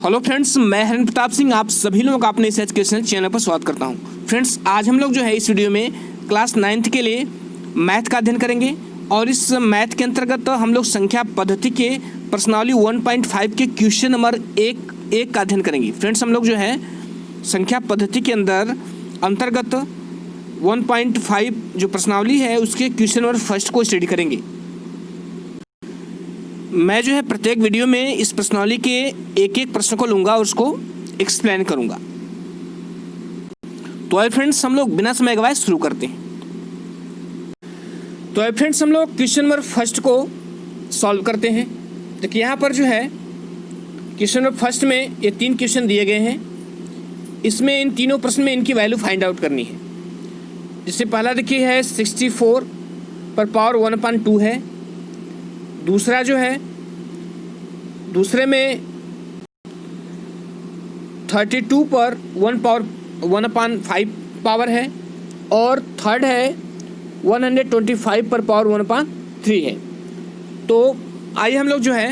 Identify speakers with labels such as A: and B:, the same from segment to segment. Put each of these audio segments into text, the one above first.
A: Hello friends, मैं हरिन प्रताप सिंह आप सभी लोगों का अपने इस एजुकेशनल चैनल पर स्वागत करता हूं। फ्रेंड्स, आज हम लोग जो है इस वीडियो में क्लास 9th के लिए मैथ का अध्ययन करेंगे और इस मैथ के अंतर्गत हम लोग संख्या पद्धति के प्रश्नावली 1.5 के क्वेश्चन नंबर एक का अध्ययन करेंगे। फ्रेंड्स, हम लोग जो है संख्या पद्धति के अंतर्गत 1.5 जो प्रश्नावली है उसके क्वेश्चन नंबर फर्स्ट को स्टडी करेंगे। मैं जो है प्रत्येक वीडियो में इस प्रश्नावली के एक प्रश्न को लूँगा और उसको एक्सप्लेन करूँगा। तो आइए फ्रेंड्स, हम लोग बिना समय गवाए शुरू करते हैं। तो आइए फ्रेंड्स, हम लोग क्वेश्चन नंबर फर्स्ट को सॉल्व करते हैं। देखिए यहाँ पर जो है क्वेश्चन नंबर फर्स्ट में ये 3 क्वेश्चन दिए गए हैं। इसमें इन तीनों प्रश्न में इनकी वैल्यू फाइंड आउट करनी है। जिससे पहला देखिए है 64 पर पावर 1/2 है। दूसरा जो है दूसरे में 32 पर 1/5 पावर है और थर्ड है 125 पर पावर 1/3 है। तो आइए हम लोग जो है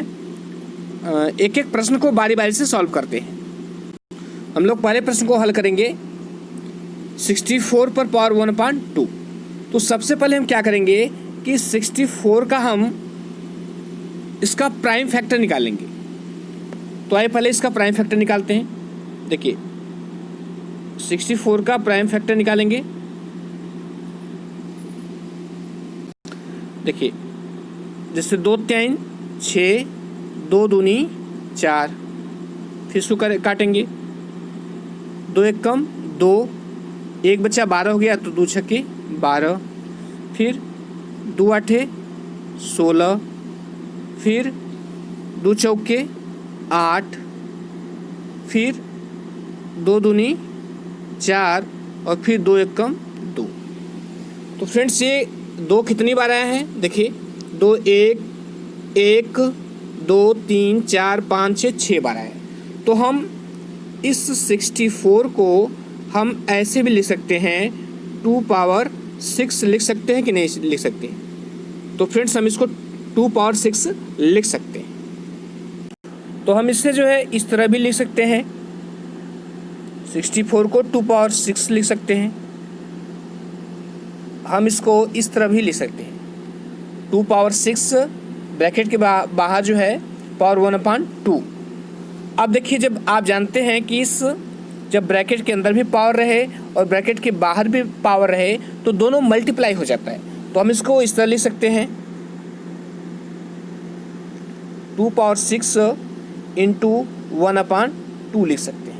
A: एक प्रश्न को बारी बारी से सॉल्व करते हैं। हम लोग पहले प्रश्न को हल करेंगे 64 पर पावर 1/2। तो सबसे पहले हम क्या करेंगे कि 64 का हम इसका प्राइम फैक्टर निकालेंगे। तो आइए पहले इसका प्राइम फैक्टर निकालते हैं। देखिए 64 का प्राइम फैक्टर निकालेंगे। देखिए जैसे 2 3 6, 2 दूनी 4, फिर इसको काटेंगे। 2 1 कम 2, 1 बचा 12 हो गया तो 2 छक्के 12, फिर 2 8 16, फिर 2 चौके 8, फिर 2 दूनी 4 और फिर 2 1 कम 2। तो फ्रेंड्स ये 2 कितनी बार आया है? देखिए 2 1 1 2 3 4 5 6 बार आया है। तो हम इस 64 को हम ऐसे भी लिख सकते हैं 2 पावर 6 लिख सकते हैं कि नहीं लिख सकते हैं? तो फ्रेंड्स हम इसको 2 पावर 6 लिख सकते हैं। तो हम इससे जो है इस तरह भी लिख सकते हैं, 64 को 2 पावर 6 लिख सकते हैं। हम इसको इस तरह भी लिख सकते हैं 2 पावर 6 ब्रैकेट के बाहर जो है पावर 1/2। अब देखिए जब आप जानते हैं कि जब ब्रैकेट के अंदर भी पावर रहे और ब्रैकेट के बाहर भी पावर रहे तो दोनों मल्टीप्लाई हो जाता है। तो हम इसको इस तरह लिख सकते हैं 2 पावर 6 इंटू 1/2 लिख सकते हैं।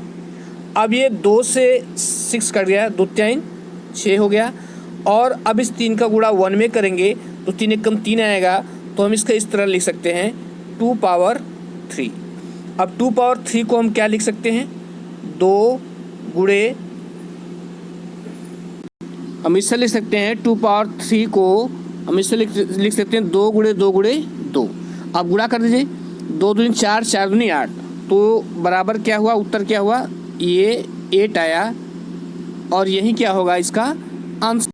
A: अब ये 2 से 6 कट गया, 2 3 6 हो गया। और अब इस 3 का गुणा 1 में करेंगे तो 3 1 कम 3 आएगा। तो हम इसका इस तरह लिख सकते हैं 2 पावर 3। अब 2 पावर 3 को हम क्या लिख सकते हैं? 2 गुणे, हम इससे लिख सकते हैं 2 पावर 3 को हम इससे लिख सकते हैं 2 गुणे 2 गुणे 2। अब गुणा कर दीजिए, 2 दूनी 4, 4 दूनी 8, तो बराबर क्या हुआ? उत्तर क्या हुआ? ये 8 आया और यही क्या होगा इसका आंसर।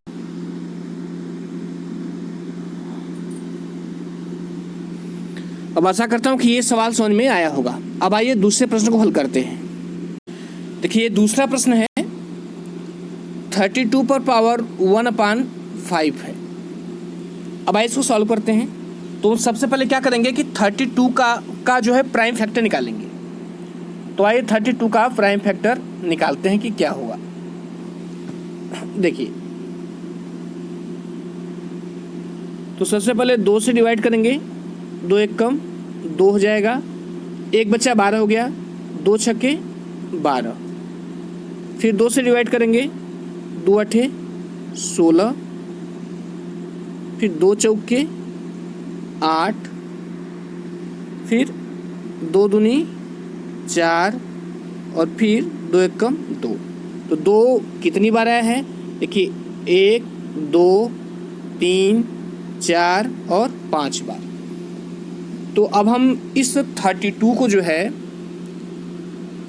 A: अब आशा करता हूँ कि ये सवाल समझ में आया होगा। अब आइए दूसरे प्रश्न को हल करते हैं। देखिए ये दूसरा प्रश्न है 32 पर पावर 1/5 है। अब आइए इसको सॉल्व करते हैं। तो सबसे पहले क्या करेंगे कि 32 का जो है प्राइम फैक्टर निकालेंगे। तो आइए 32 का प्राइम फैक्टर निकालते हैं कि क्या होगा। देखिए तो सबसे पहले 2 से डिवाइड करेंगे, 2 1 कम 2 हो जाएगा, 1 बचा 12 हो गया, 2 छक्के 12, फिर 2 से डिवाइड करेंगे, 2 8 16, फिर 2 चौके 8, फिर 2 दूनी 4 और फिर 2 1 कम 2। तो 2 कितनी बार आया है? देखिए 1 2 3 4 और 5 बार। तो अब हम इस 32 को जो है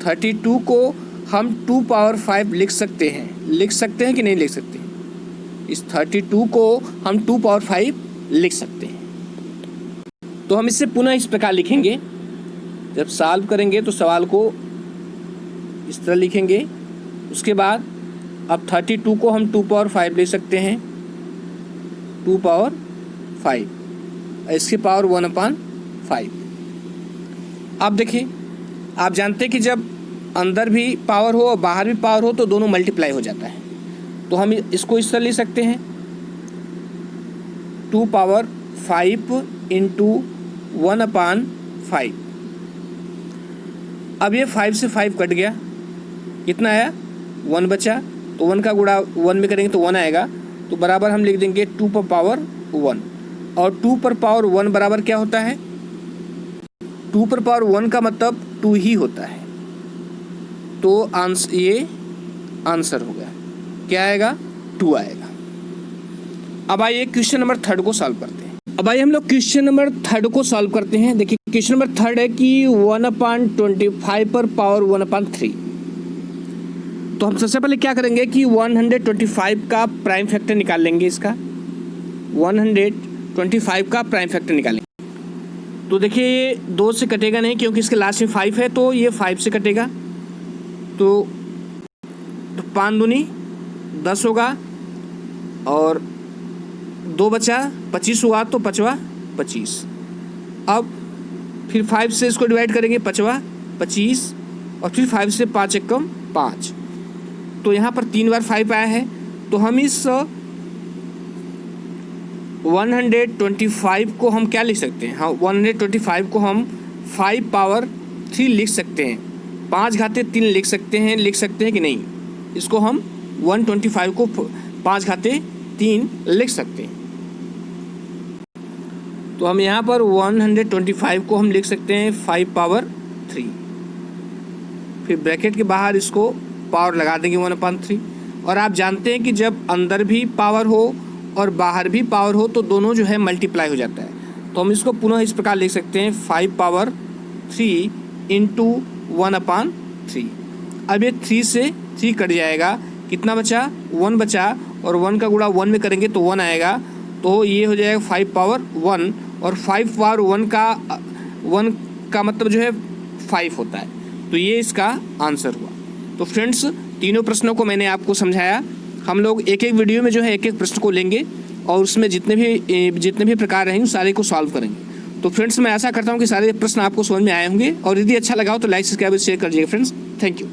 A: 32 को हम 2 पावर 5 लिख सकते हैं कि नहीं लिख सकते? इस 32 को हम 2 पावर 5 लिख सकते हैं। तो हम इसे पुनः इस प्रकार लिखेंगे जब सॉल्व करेंगे तो सवाल को इस तरह लिखेंगे। उसके बाद अब 32 को हम 2 पावर 5 ले सकते हैं, 2 पावर 5, इसकी पावर 1/5। अब देखिए, आप जानते हैं कि जब अंदर भी पावर हो और बाहर भी पावर हो तो दोनों मल्टीप्लाई हो जाता है। तो हम इसको इस तरह ले सकते हैं, 2 पावर 5 इंटू 1/5। अब ये 5 से 5 कट गया, कितना आया 1 बचा, तो 1 का गुणा 1 में करेंगे तो 1 आएगा, तो बराबर हम लिख देंगे 2 पर पावर 1। और 2 पर पावर 1 बराबर क्या होता है, 2 पर पावर 1 का मतलब 2 ही होता है। तो ये आंसर हो गया, क्या आएगा 2 आएगा। अब आइए क्वेश्चन नंबर 3 को सॉल्व करते हैं। अब आइए हम लोग क्वेश्चन नंबर 3 को सॉल्व करते हैं। देखिए क्वेश्चन नंबर 3 है कि 1/25 पर पावर 1/3। तो हम सबसे पहले क्या करेंगे कि 125 का प्राइम फैक्टर निकाल लेंगे। इसका 125 का प्राइम फैक्टर निकालेंगे। तो देखिए ये 2 से कटेगा नहीं, क्योंकि इसके लास्ट में 5 है, तो ये 5 से कटेगा। तो 5 दूनी 10 होगा, और 2 बचा 25 हुआ, तो 5वां 25। अब फिर 5 से इसको डिवाइड करेंगे, 5वां 25, और फिर 5 से 5 एकम 5। तो यहाँ पर 3 बार 5 आया है। तो हम इस 125 को हम क्या लिख सकते हैं, हाँ 125 को हम 5 पावर 3 लिख सकते हैं, 5 घाते 3 लिख सकते हैं कि नहीं। इसको हम 125 को 5 घाते 3 लिख सकते हैं। तो हम यहाँ पर 125 को हम लिख सकते हैं 5 पावर 3, फिर ब्रैकेट के बाहर इसको पावर लगा देंगे 1/3। और आप जानते हैं कि जब अंदर भी पावर हो और बाहर भी पावर हो तो दोनों जो है मल्टीप्लाई हो जाता है। तो हम इसको पुनः इस प्रकार लिख सकते हैं 5 पावर 3 इंटू 1/3। अब ये 3 से 3 कट जाएगा, कितना बचा 1 बचा, और 1 का गुणा 1 में करेंगे तो 1 आएगा। तो ये हो जाएगा 5 पावर 1, और 5 पावर 1 का मतलब जो है 5 होता है। तो ये इसका आंसर हुआ। तो फ्रेंड्स, तीनों प्रश्नों को मैंने आपको समझाया। हम लोग एक एक वीडियो में जो है एक एक प्रश्न को लेंगे और उसमें जितने भी प्रकार रहेंगे सारे को सॉल्व करेंगे। तो फ्रेंड्स, मैं आशा करता हूँ कि सारे प्रश्न आपको समझ में आए होंगे, और यदि अच्छा लगा हो तो लाइक सब्सक्राइब शेयर कर दीजिएगा फ्रेंड्स। Thank you.